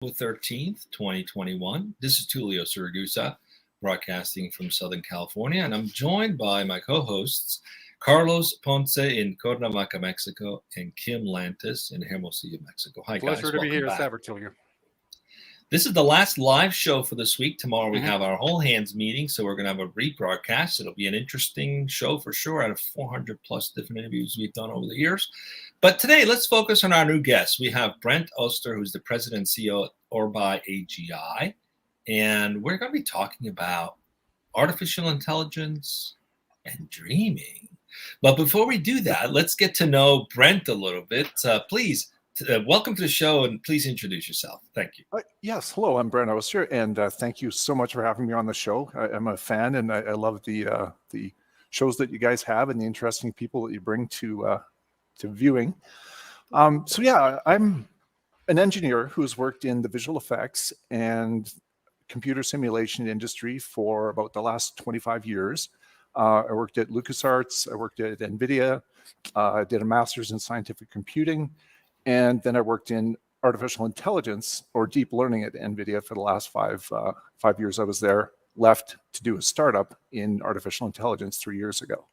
13th, 2021. This is Tulio Siragusa, broadcasting from Southern California, and I'm joined by my co-hosts, Carlos Ponce in Cuernavaca, Mexico, and Kim Lantis in Hermosillo, Mexico. Hi, guys. Pleasure to be here, Tulio. This is the last live show for this week. Tomorrow we have our whole hands meeting, so we're going to have a rebroadcast. It'll be an interesting show for sure, out of 400 plus different interviews we've done over the years. But today, let's focus on our new guest. We have Brent Oster, who's the president and CEO of ORBAI AGI, and we're going to be talking about artificial intelligence and dreaming. But before we do that, let's get to know Brent a little bit. Please. Welcome to the show, and please introduce yourself. Thank you. Yes, hello, I'm Brent Oster, and thank you so much for having me on the show. I'm a fan, and I love the shows that you guys have and the interesting people that you bring to viewing. So yeah, I'm an engineer who's worked in the visual effects and computer simulation industry for about the last 25 years. I worked at LucasArts, I worked at NVIDIA, I did a master's in scientific computing, and then I worked in artificial intelligence or deep learning at NVIDIA for the last five years I was there, left to do a startup in artificial intelligence 3 years ago.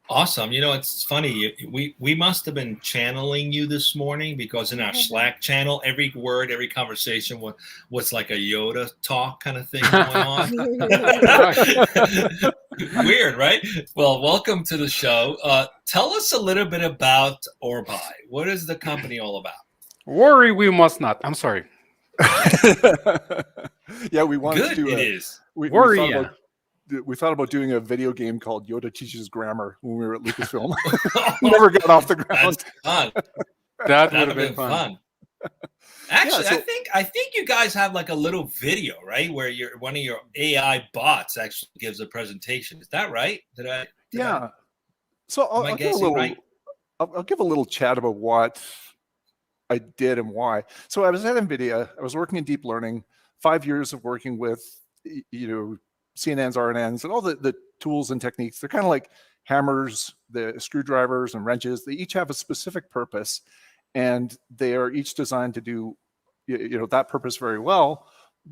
Awesome. You know, it's funny. We must have been channeling you this morning, because in our Slack channel, every word, every conversation was like a Yoda talk kind of thing going on. Weird, right? Well, welcome to the show. Tell us a little bit about ORBAI. What is the company all about? Worry we must not. I'm sorry. Yeah, we wanted to do it is. We thought about doing a video game called Yoda Teaches Grammar when we were at Lucasfilm. Never got off the ground. That's fun. That would have been fun. Actually, yeah, I think you guys have like a little video, right, where one of your AI bots actually gives a presentation. Is that right? So I'll give a little chat about what I did and why. So I was at NVIDIA. I was working in deep learning. 5 years of working with, CNNs, RNNs, and all the tools and techniques. They're kind of like hammers, the screwdrivers and wrenches. They each have a specific purpose, and they are each designed to do that purpose very well,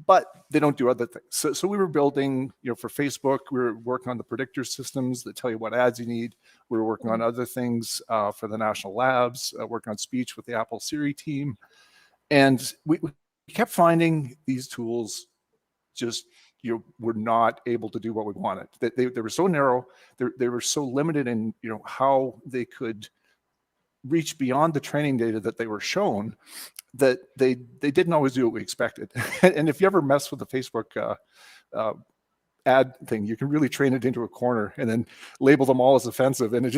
but they don't do other things. So we were building, for Facebook, we were working on the predictor systems that tell you what ads you need. We were working on other things for the national labs, working on speech with the Apple Siri team. And we kept finding these tools just were not able to do what we wanted. They were so narrow, they were so limited in how they could reach beyond the training data that they were shown, that they didn't always do what we expected. And if you ever mess with the Facebook ad thing, you can really train it into a corner and then label them all as offensive, and it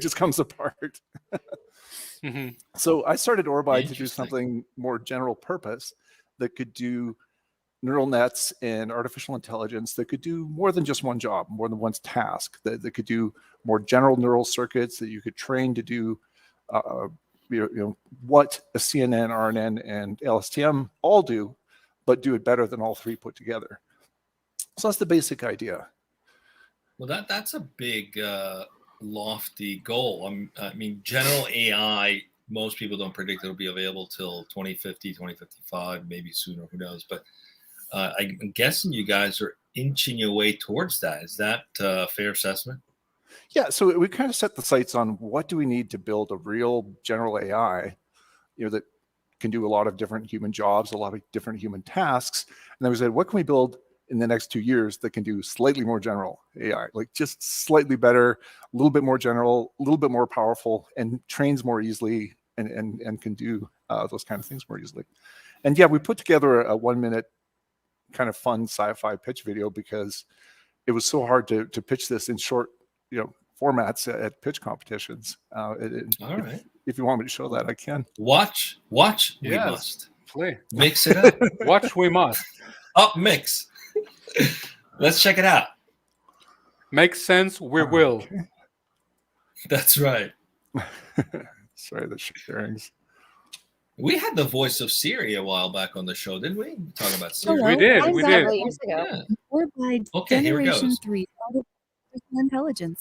just comes apart. So I started ORBAI to do something more general purpose that could do neural nets and artificial intelligence that could do more than just one job, more than one task, that could do more general neural circuits that you could train to do what a CNN, RNN, and LSTM all do, but do it better than all three put together. So that's the basic idea. Well, that's a big, lofty goal. I mean, general AI, most people don't predict it'll be available till 2050, 2055, maybe sooner, who knows. But I'm guessing you guys are inching your way towards that. Is that a fair assessment? Yeah, so we kind of set the sights on what do we need to build a real general AI, that can do a lot of different human jobs, a lot of different human tasks. And then we said, what can we build in the next 2 years that can do slightly more general AI, like just slightly better, a little bit more general, a little bit more powerful, and trains more easily and can do those kind of things more easily. And yeah, we put together a 1 minute kind of fun sci-fi pitch video because it was so hard to pitch this in short, formats at pitch competitions. All right. If you want me to show that, I can. Watch. Yes. We must Play. Mix it up. Watch. We must. Up mix. Let's check it out. Makes sense. We will. Okay. That's right. Sorry, the sharings. We had the voice of Siri a while back on the show, didn't we? Talking about Siri. We did. I'm did. years ago. Yeah. ORBAI Okay, here it Generation goes. 3 Artificial Intelligence.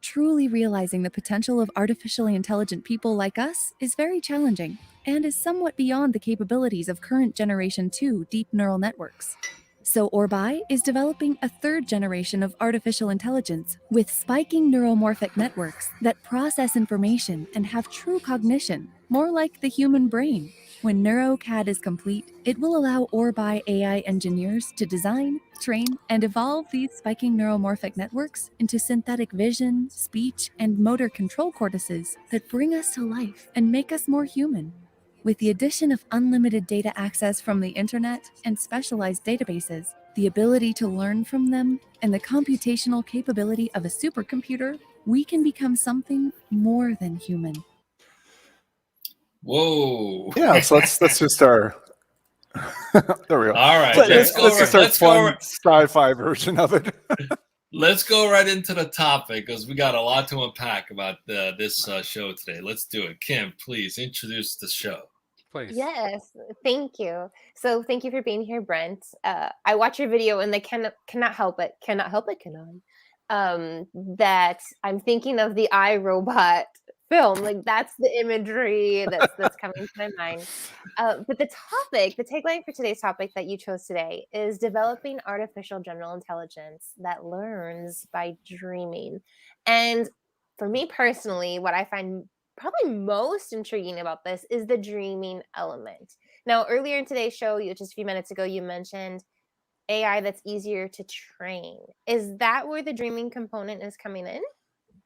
Truly realizing the potential of artificially intelligent people like us is very challenging and is somewhat beyond the capabilities of current Generation 2 deep neural networks. So ORBAI is developing a third generation of artificial intelligence with spiking neuromorphic networks that process information and have true cognition, more like the human brain. When NeuroCAD is complete, it will allow ORBAI AI engineers to design, train, and evolve these spiking neuromorphic networks into synthetic vision, speech, and motor control cortices that bring us to life and make us more human. With the addition of unlimited data access from the internet and specialized databases, the ability to learn from them, and the computational capability of a supercomputer, we can become something more than human. Whoa. Yeah, so that's just our there we go. All right, So let's go. just our fun sci-fi version of it. Let's go right into the topic because we got a lot to unpack about this show today. Let's do it. Kim, please introduce the show. Please. Yes, thank you. So thank you for being here, Brent. I watch your video and I cannot help it, that I'm thinking of the iRobot film. Like that's the imagery that's coming to my mind. But the tagline for today's topic that you chose today is developing artificial general intelligence that learns by dreaming. And for me personally, what I find probably most intriguing about this is the dreaming element. Now, earlier in today's show, just a few minutes ago, you mentioned AI that's easier to train. Is that where the dreaming component is coming in?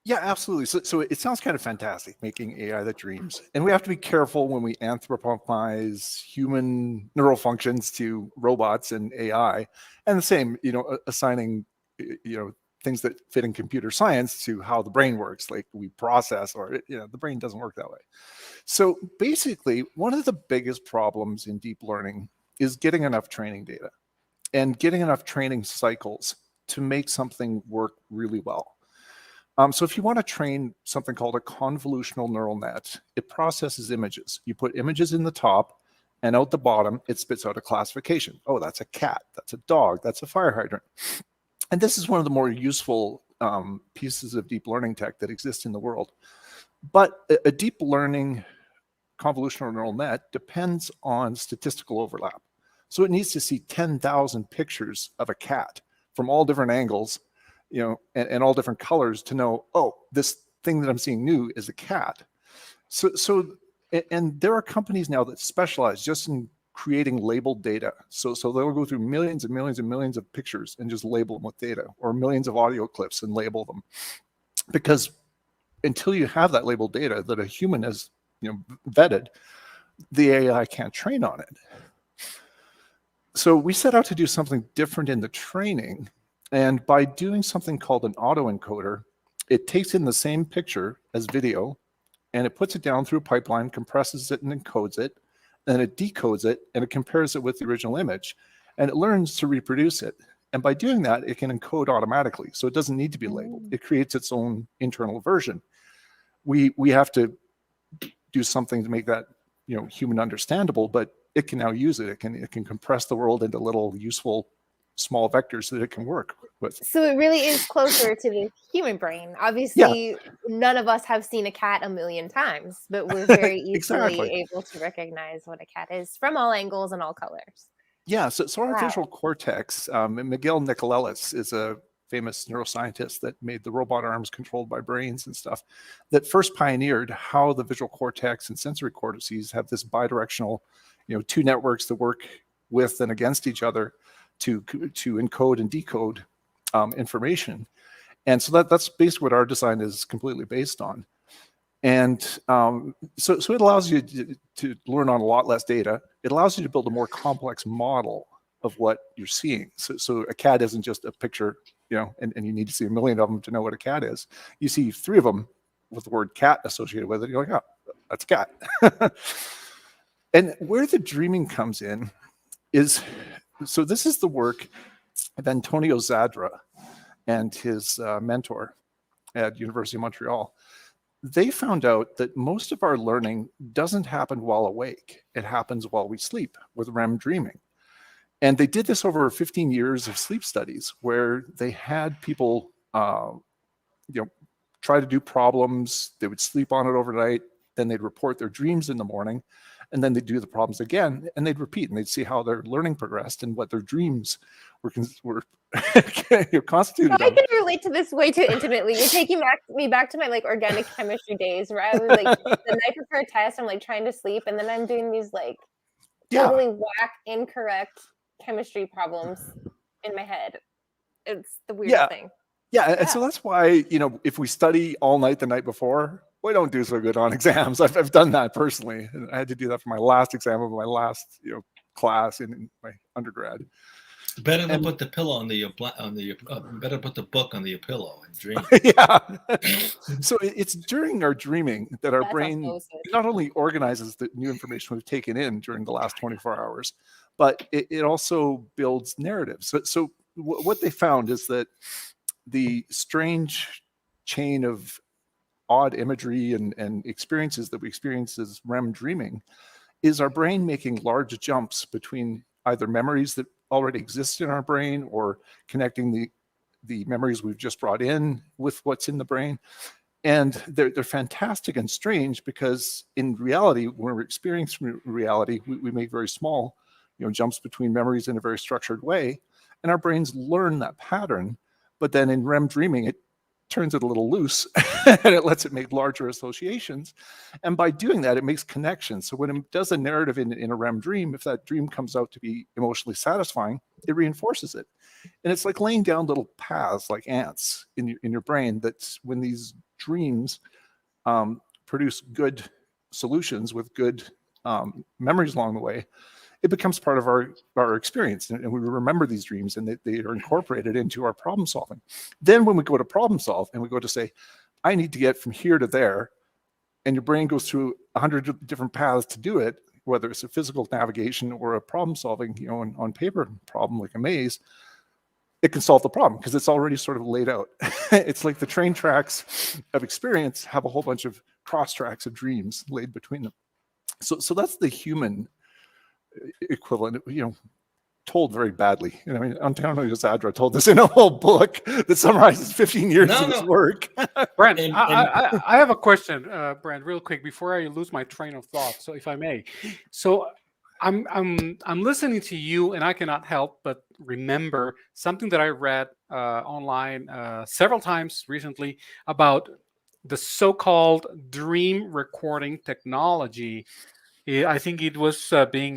Yeah, absolutely. So it sounds kind of fantastic, making AI that dreams. And we have to be careful when we anthropomorphize human neural functions to robots and AI. And the same, assigning, things that fit in computer science to how the brain works, like we process, or, the brain doesn't work that way. So basically, one of the biggest problems in deep learning is getting enough training data and getting enough training cycles to make something work really well. So if you want to train something called a convolutional neural net, it processes images. You put images in the top, and out the bottom, it spits out a classification. Oh, that's a cat, that's a dog, that's a fire hydrant. And this is one of the more useful pieces of deep learning tech that exists in the world. But a deep learning convolutional neural net depends on statistical overlap. So it needs to see 10,000 pictures of a cat from all different angles, and all different colors to know, oh, this thing that I'm seeing new is a cat. And there are companies now that specialize just in creating labeled data. So they'll go through millions and millions and millions of pictures and just label them with data, or millions of audio clips and label them. Because until you have that labeled data that a human has, vetted, the AI can't train on it. So we set out to do something different in the training. And by doing something called an autoencoder, it takes in the same picture as video, and it puts it down through a pipeline, compresses it and encodes it, then it decodes it, and it compares it with the original image, and it learns to reproduce it. And by doing that, it can encode automatically, so it doesn't need to be labeled. It creates its own internal version. We have to do something to make that human understandable, but it can now use it. It can compress the world into little useful small vectors that it can work with. So it really is closer to the human brain. Obviously, none of us have seen a cat a million times, but we're very easily able to recognize what a cat is from all angles and all colors. Yeah, so our visual cortex, Miguel Nicolelis is a famous neuroscientist that made the robot arms controlled by brains and stuff, that first pioneered how the visual cortex and sensory cortices have this bidirectional, two networks that work with and against each other to encode and decode information. And so that's basically what our design is completely based on. And so it allows you to learn on a lot less data. It allows you to build a more complex model of what you're seeing. So a cat isn't just a picture, and you need to see a million of them to know what a cat is. You see 3 of them with the word cat associated with it, you're like, oh, that's a cat. And where the dreaming comes in is, so this is the work of Antonio Zadra and his mentor at University of Montreal. They found out that most of our learning doesn't happen while awake. It happens while we sleep with REM dreaming. And they did this over 15 years of sleep studies where they had people try to do problems. They would sleep on it overnight. Then they'd report their dreams in the morning, and then they'd do the problems again, and they'd repeat, and they'd see how their learning progressed and what their dreams were constituted I of. can relate to this way too intimately. You're taking me back to my like organic chemistry days, where I was like the night before a test, I'm like trying to sleep, and then I'm doing these like totally whack, incorrect chemistry problems in my head. It's the weirdest thing. Yeah, and so that's why, if we study all night the night before, we don't do so good on exams. I've done that personally. And I had to do that for my last exam of my last class in my undergrad. Better than put the pillow better put the book on your pillow and dream. Yeah. So it's during our dreaming that our brain not only organizes the new information we've taken in during the last 24 hours, but it also builds narratives. So what they found is that the strange chain of odd imagery and experiences that we experience as REM dreaming is our brain making large jumps between either memories that already exist in our brain or connecting the memories we've just brought in with what's in the brain. And they're fantastic and strange because in reality, when we're experiencing reality, we make very small jumps between memories in a very structured way. And our brains learn that pattern. But then in REM dreaming, it turns it a little loose and it lets it make larger associations. And by doing that, it makes connections. So when it does a narrative in a REM dream, if that dream comes out to be emotionally satisfying, it reinforces it. And it's like laying down little paths like ants in your brain that when these dreams produce good solutions with good memories along the way, it becomes part of our experience, and we remember these dreams, and they are incorporated into our problem solving. Then when we go to problem solve and we go to say, I need to get from here to there, and your brain goes through 100 different paths to do it, whether it's a physical navigation or a problem solving, on paper problem like a maze, it can solve the problem because it's already sort of laid out. It's like the train tracks of experience have a whole bunch of cross tracks of dreams laid between them. So that's the human equivalent, told very badly. Antonio Zadra told this in a whole book that summarizes 15 years of his work. Brent, I have a question, Brent, real quick before I lose my train of thought. So if I may, so I'm listening to you, and I cannot help but remember something that I read online several times recently about the so-called dream recording technology. I think it was being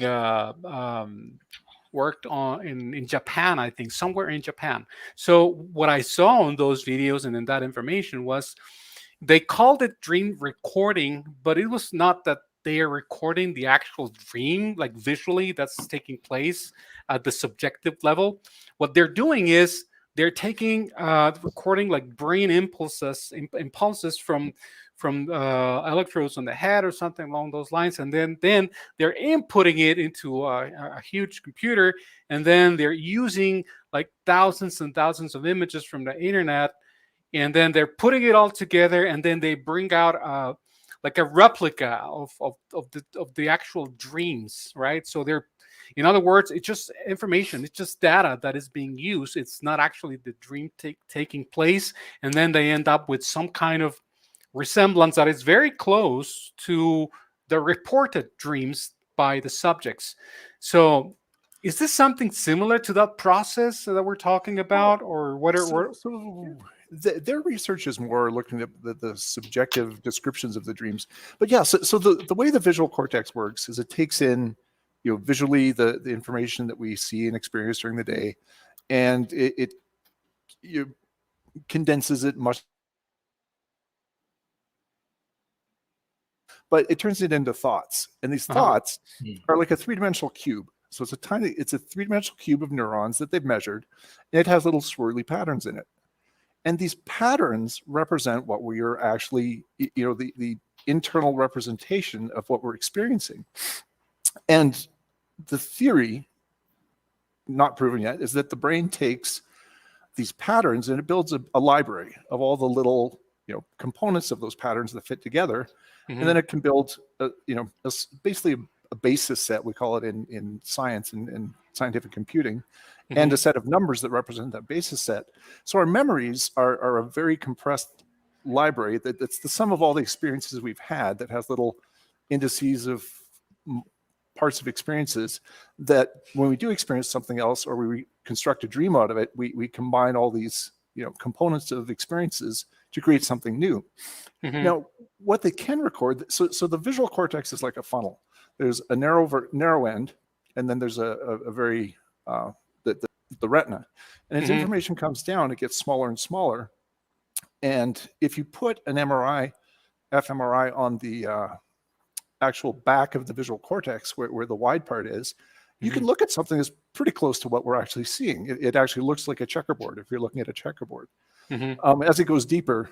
worked on in Japan, I think, somewhere in Japan. So what I saw on those videos and in that information was they called it dream recording, but it was not that they are recording the actual dream, like visually, that's taking place at the subjective level. What they're doing is they're taking recording like brain impulses from electrodes on the head or something along those lines, and then they're inputting it into a huge computer, and then they're using like thousands and thousands of images from the internet, and then they're putting it all together, and then they bring out like a replica of the actual dreams, right? So they're, in other words, it's just information, it's just data that is being used. It's not actually the dream taking place, and then they end up with some kind of resemblance that is very close to the reported dreams by the subjects. So is this something similar to that process that we're talking about, or what? Their research is more looking at the subjective descriptions of the dreams. But yeah, so the way the visual cortex works is it takes in, visually the information that we see and experience during the day, and it condenses it much, but it turns it into thoughts. And these thoughts are like a three-dimensional cube. So it's a three-dimensional cube of neurons that they've measured, and it has little swirly patterns in it. And these patterns represent what we are actually, the internal representation of what we're experiencing. And the theory, not proven yet, is that the brain takes these patterns and it builds a library of all the little, components of those patterns that fit together. And then it can build, basically a basis set, we call it in science and scientific computing, and a set of numbers that represent that basis set. So our memories are a very compressed library that's the sum of all the experiences we've had that has little indices of parts of experiences that when we do experience something else or we construct a dream out of it, we combine all these components of experiences to create something new. Now, what they can record, so the visual cortex is like a funnel. There's a narrow end, and then there's a very the retina, and as information comes down, it gets smaller and smaller. And if you put an fMRI on the actual back of the visual cortex, where the wide part is, you can look at something that's pretty close to what we're actually seeing. It actually looks like a checkerboard if you're looking at a checkerboard. As it goes deeper,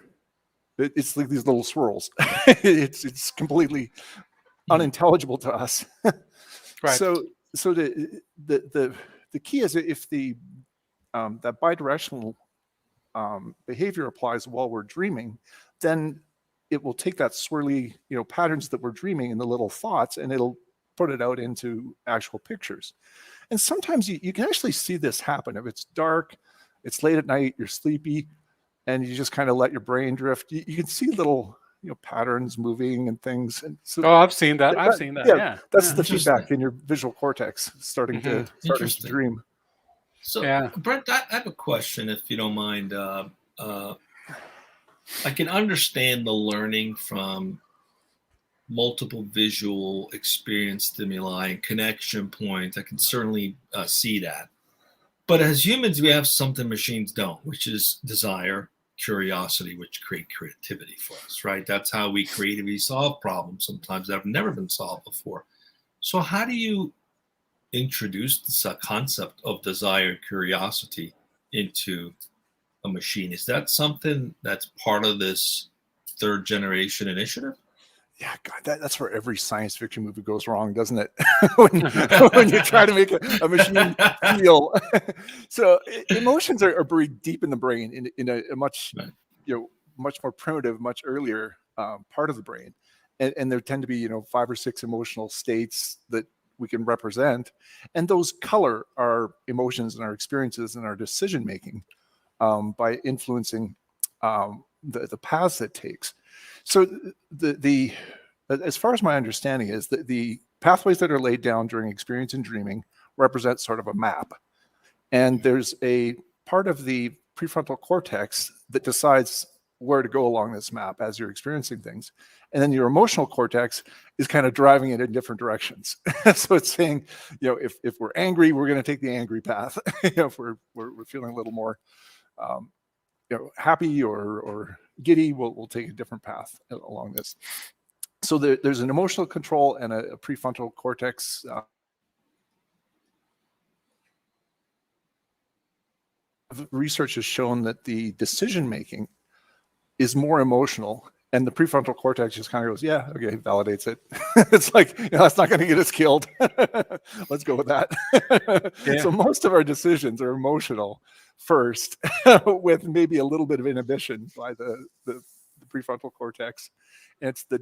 it's like these little swirls. it's completely unintelligible to us. Right. So the key is if that bidirectional behavior applies while we're dreaming, then it will take that swirly patterns that we're dreaming in the little thoughts, and it'll put it out into actual pictures. And sometimes you can actually see this happen. If it's dark, it's late at night, you're sleepy, and you just kind of let your brain drift, you can see little patterns moving and things. And so I've seen that. I've seen that. Yeah. That's the feedback in your visual cortex starting to dream. So Brent, I have a question, if you don't mind. I can understand the learning from multiple visual experience stimuli and connection points. I can certainly see that. But as humans, we have something machines don't, which is desire, curiosity, which create creativity for us, right? That's how we creatively solve problems, sometimes that have never been solved before. So how do you introduce this concept of desire and curiosity into a machine? Is that something that's part of this third generation initiative? Yeah, God, that's where every science fiction movie goes wrong, doesn't it? when you try to make a machine feel. So emotions are buried deep in the brain in a much much more primitive, much earlier part of the brain, and there tend to be 5 or 6 emotional states that we can represent, and those color our emotions and our experiences and our decision making by influencing the paths it takes. So the as far as my understanding is that the pathways that are laid down during experience and dreaming represent sort of a map, and there's a part of the prefrontal cortex that decides where to go along this map as you're experiencing things, and then your emotional cortex is kind of driving it in different directions. So it's saying, if we're angry, we're going to take the angry path. If we're feeling a little more happy or giddy, we'll take a different path along this. So there's an emotional control and a prefrontal cortex research has shown that the decision making is more emotional, and the prefrontal cortex just kind of goes, yeah, okay, validates it. It's like, that's not going to get us killed. Let's go with that. So most of our decisions are emotional first, with maybe a little bit of inhibition by the prefrontal cortex. And it's the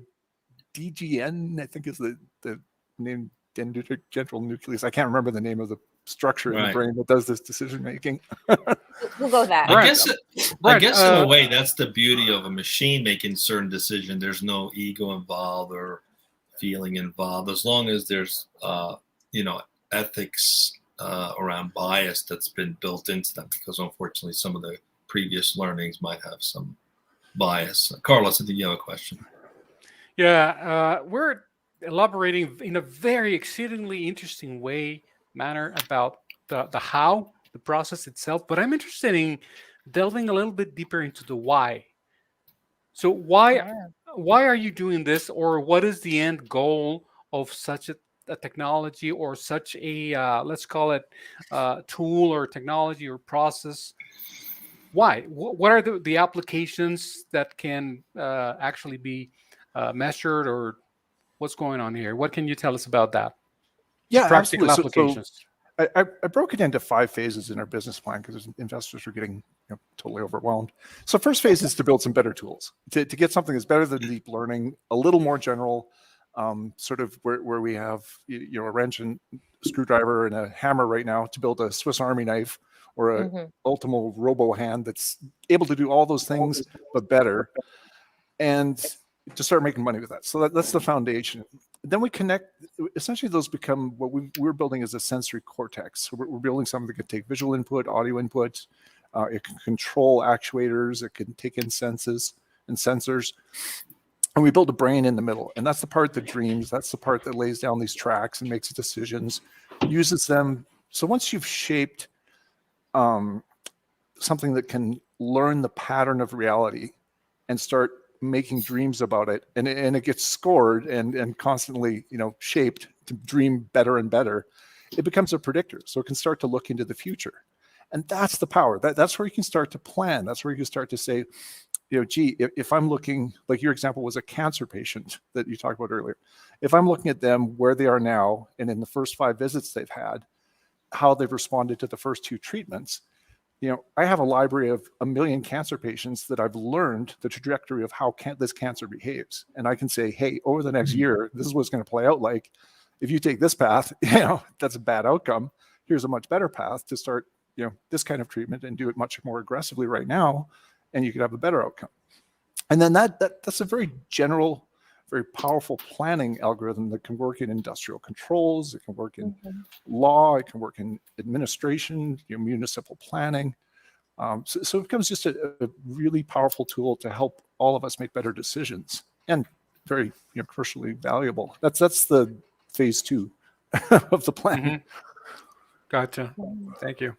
DGN, I think is the name, dendritic nucleus. I can't remember the name of the structure in the brain that does this decision making. We'll go with that. I guess in a way, that's the beauty of a machine making certain decision. There's no ego involved or feeling involved, as long as there's ethics around bias that's been built into them, because unfortunately some of the previous learnings might have some bias. Carlos, I think you have a question. Yeah, we're elaborating in a very exceedingly interesting manner about the how, the process itself, but I'm interested in delving a little bit deeper into the why. So why are you doing this, or what is the end goal of such a technology, or such a let's call it tool or technology or process? Why? What are the applications that can actually be measured, or what's going on here? What can you tell us about that? Yeah, practical absolutely. applications. So I broke it into 5 phases in our business plan because investors are getting totally overwhelmed. So first phase is to build some better tools, to get something that's better than deep learning, a little more general, sort of where we have a wrench and screwdriver and a hammer right now to build a Swiss Army knife or a Ultimo Robo hand that's able to do all those things but better. and to start making money with that. So that's the foundation. Then we connect, essentially those become what we're building as a sensory cortex. So we're building something that can take visual input, audio input, it can control actuators, it can take in senses and sensors. And we build a brain in the middle. And that's the part that dreams, that's the part that lays down these tracks and makes decisions, uses them. So once you've shaped something that can learn the pattern of reality and start making dreams about it, and it gets scored and constantly, shaped to dream better and better, it becomes a predictor. So it can start to look into the future. And that's the power. That's where you can start to plan. That's where you can start to say, gee, if I'm looking, like your example was a cancer patient that you talked about earlier. If I'm looking at them where they are now and in the first 5 visits they've had, how they've responded to the first 2 treatments, I have a library of 1 million cancer patients that I've learned the trajectory of how this cancer behaves. And I can say, hey, over the next year, this is what's going to play out like. If you take this path, that's a bad outcome. Here's a much better path to start, this kind of treatment and do it much more aggressively right now, and you could have a better outcome. And then that's a very general, very powerful planning algorithm that can work in industrial controls, it can work in law, it can work in administration, municipal planning. So it becomes just a really powerful tool to help all of us make better decisions, and very commercially valuable. That's the phase 2 of the plan. Gotcha. Thank you.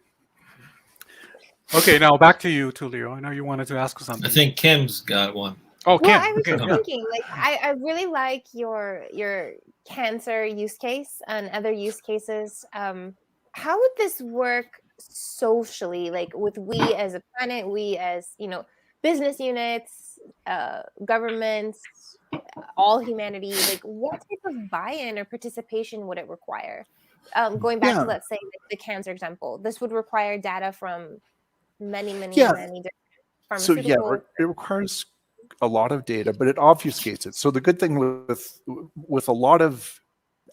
Okay, now back to you, Tulio. I know you wanted to ask something. I think Kim's got one. Oh, Kim. Well, I was just thinking, I really like your cancer use case and other use cases. How would this work socially, like with we as a planet, we as business units, governments, all humanity? Like, what type of buy-in or participation would it require? Going back to, let's say, the cancer example, this would require data from many different pharmaceuticals. So it requires a lot of data, but it obfuscates it. So the good thing with a lot of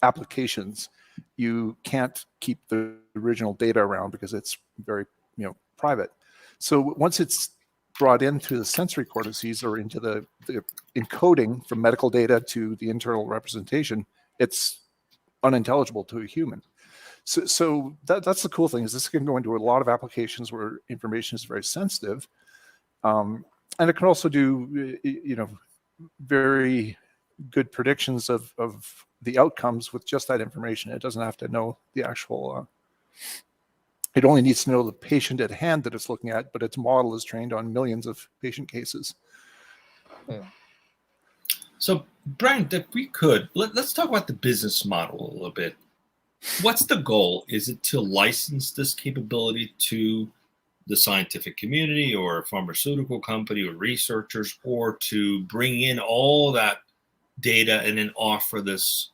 applications, you can't keep the original data around because it's very private. So once it's brought in through the sensory cortices or into the encoding from medical data to the internal representation, it's unintelligible to a human. So that's the cool thing, is this can go into a lot of applications where information is very sensitive. And it can also do, very good predictions of the outcomes with just that information. It doesn't have to know the actual, it only needs to know the patient at hand that it's looking at, but its model is trained on millions of patient cases. So Brent, if we could, let's talk about the business model a little bit. What's the goal? Is it to license this capability to the scientific community or a pharmaceutical company or researchers, or to bring in all that data and then offer this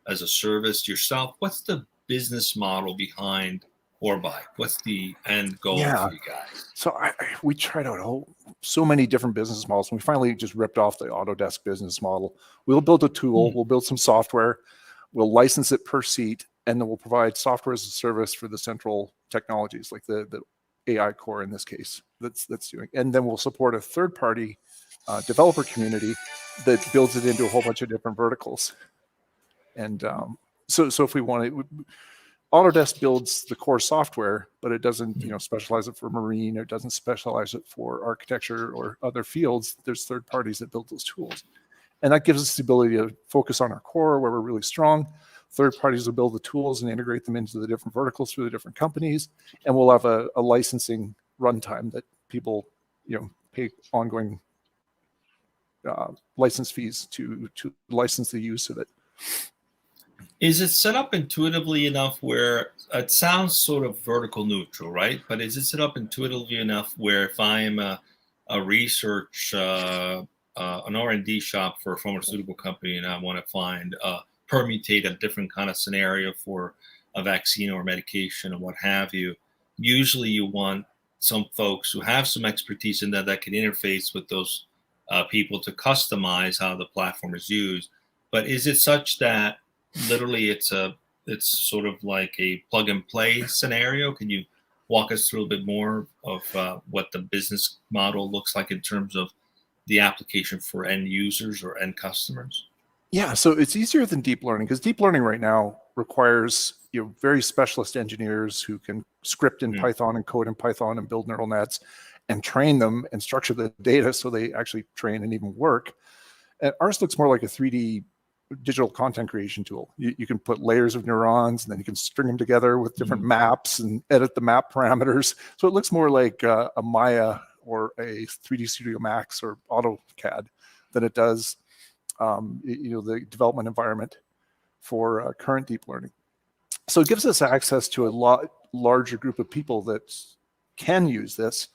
as a service yourself? What's the business model behind ORBAI? What's the end goal for you guys? So we tried out so many different business models, and we finally just ripped off the Autodesk business model. We'll build a tool, we'll build some software, we'll license it per seat, and then we'll provide software as a service for the central technologies, like the AI core in this case, that's doing. And then we'll support a third-party developer community that builds it into a whole bunch of different verticals. And so if we want to, Autodesk builds the core software, but it doesn't specialize it for marine, or it doesn't specialize it for architecture or other fields. There's third parties that build those tools. And that gives us the ability to focus on our core where we're really strong. Third parties will build the tools and integrate them into the different verticals through the different companies. And we'll have a licensing runtime that people, pay ongoing license fees to license the use of it. Is it set up intuitively enough where it sounds sort of vertical neutral, right? But is it set up intuitively enough where if I'm a research, an R&D shop for a pharmaceutical company, and I want to find permutate a different kind of scenario for a vaccine or medication or what have you, usually you want some folks who have some expertise in that can interface with those people to customize how the platform is used. But is it such that literally it's sort of like a plug and play scenario? Can you walk us through a bit more of what the business model looks like in terms of the application for end users or end customers? Yeah, so it's easier than deep learning, because deep learning right now requires very specialist engineers who can script in Python and code in Python and build neural nets and train them and structure the data so they actually train and even work. And ours looks more like a 3D digital content creation tool. You can put layers of neurons, and then you can string them together with different maps and edit the map parameters. So it looks more like a Maya or a 3D Studio Max or AutoCAD than it does the development environment for current deep learning. So it gives us access to a lot larger group of people that can use this.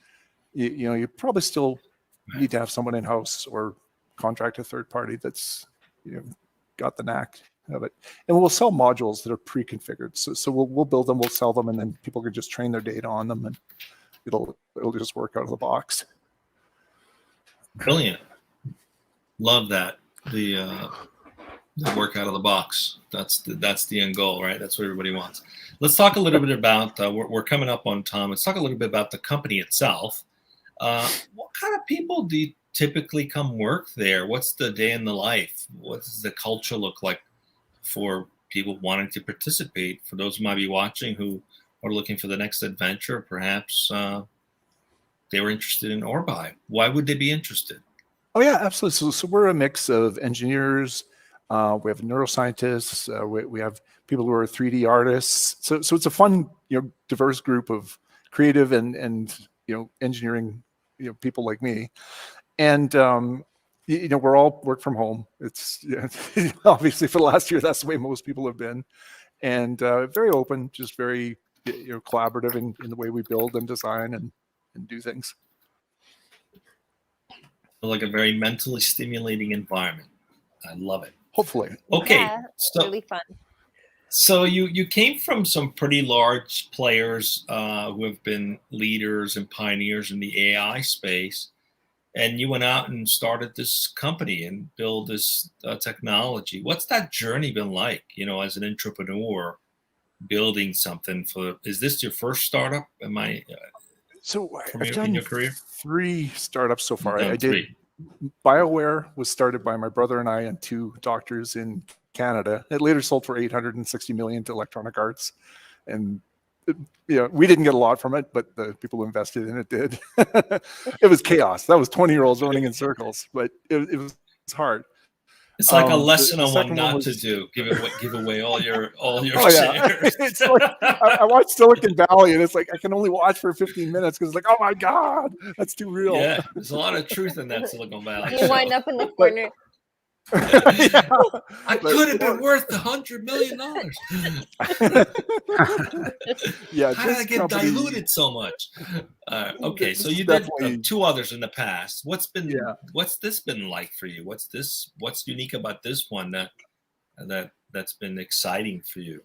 You probably still need to have someone in-house or contract a third party that's got the knack of it. And we'll sell modules that are pre-configured. So we'll build them, we'll sell them, and then people can just train their data on them, and it'll just work out of the box. Brilliant. Love that. The work out of the box. That's the end goal, right? That's what everybody wants. Let's talk a little bit about, we're coming up on time. Let's talk a little bit about the company itself. What kind of people do you typically come work there? What's the day in the life? What does the culture look like for people wanting to participate? For those who might be watching who are looking for the next adventure, perhaps they were interested in ORBAI. Why would they be interested? Oh yeah, absolutely. So we're a mix of engineers. We have neuroscientists. We have people who are 3D artists. So it's a fun, diverse group of creative and engineering, people like me. And we're all work from home. It's obviously for the last year, that's the way most people have been, and very open, just very collaborative in the way we build and design and do things. Like a very mentally stimulating environment. I love it. Hopefully. Okay. Yeah, So really fun. So you came from some pretty large players who have been leaders and pioneers in the AI space, and you went out and started this company and build this technology. What's that journey been like, as an entrepreneur, building something is this your first startup? So I've in done your career? 3 startups so far. I Three. did. BioWare was started by my brother and I and 2 doctors in Canada. It later sold for $860 million to Electronic Arts, and we didn't get a lot from it, but the people who invested in it did. It was chaos. That was 20-year-olds running in circles, but it was hard. It's like a lesson the on what second not one to was- do. Give away all your Oh yeah, shares. it's like I watched Silicon Valley, and it's like I can only watch for 15 minutes because it's like, oh my god, that's too real. Yeah, there's a lot of truth in that Silicon Valley. You wind up in the corner. I could have been worth $100 million. Yeah, how did I get diluted so much? Okay, so you did 2 others in the past. What's this been like for you? What's unique about this one that's been exciting for you?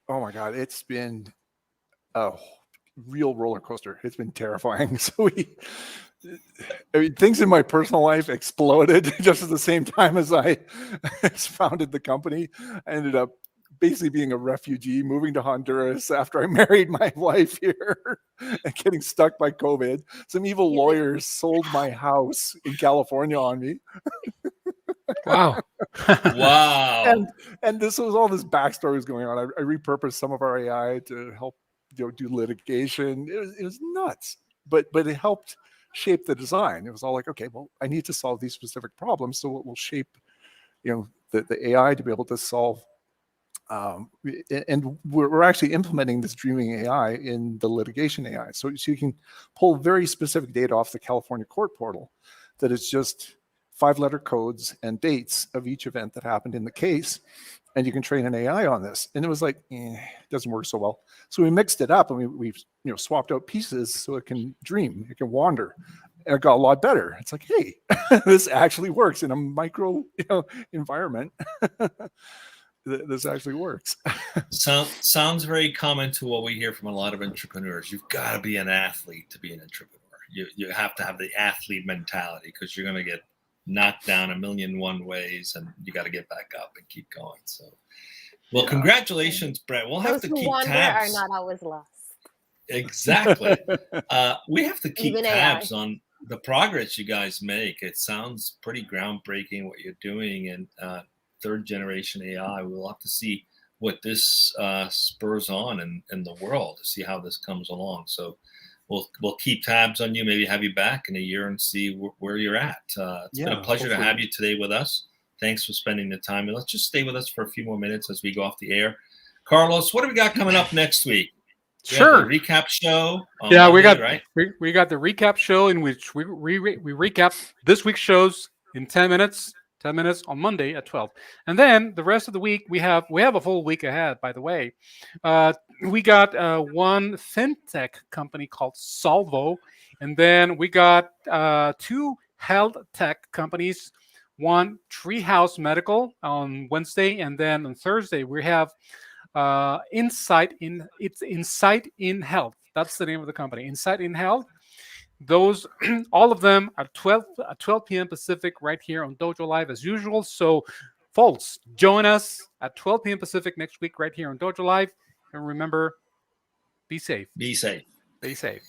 Oh my god, it's been a real roller coaster. It's been terrifying. So things in my personal life exploded just at the same time as I founded the company. I ended up basically being a refugee, moving to Honduras after I married my wife here and getting stuck by COVID. Some evil lawyers sold my house in California on me. Wow. Wow. And this was all this backstory was going on. I repurposed some of our AI to help do litigation. It was nuts, but it helped shape the design. It was all like, okay, well, I need to solve these specific problems, so it will shape the AI to be able to solve. And we're actually implementing this dreaming AI in the litigation AI, so you can pull very specific data off the California court portal that is just 5-letter codes and dates of each event that happened in the case, and you can train an AI on this. And it was like, it doesn't work so well. So we mixed it up, and we've swapped out pieces so it can dream, it can wander, and it got a lot better. It's like, hey, this actually works in a micro environment. This actually works. Sounds very common to what we hear from a lot of entrepreneurs. You've got to be an athlete to be an entrepreneur. You have to have the athlete mentality, because you're going to get knocked down 1,000,001 ways, and you got to get back up and keep going. So, well, congratulations, Brent. We'll have to keep tabs. Are not always lost. Exactly. We have to keep tabs on the progress you guys make. It sounds pretty groundbreaking what you're doing, and third generation AI. We'll have to see what this spurs on in the world to see how this comes along. So we'll keep tabs on you. Maybe have you back in a year and see where you're at. It's been a pleasure to have you today with us. Thanks for spending the time. And let's just stay with us for a few more minutes as we go off the air. Carlos, what do we got coming up next week? Sure. The recap show. Yeah, Monday, we got right. We got the recap show in which we recap this week's shows in 10 minutes. 10 minutes on Monday at 12. And then the rest of the week, we have a full week ahead, by the way. We got one fintech company called Solvo. And then we got two health tech companies, one Treehouse Medical on Wednesday. And then on Thursday, we have Insight in Health. That's the name of the company, Insight in Health. Those, all of them are 12 p.m. Pacific right here on Dojo Live as usual. So, folks, join us at 12 p.m. Pacific next week right here on Dojo Live. And remember, be safe. Be safe. Be safe.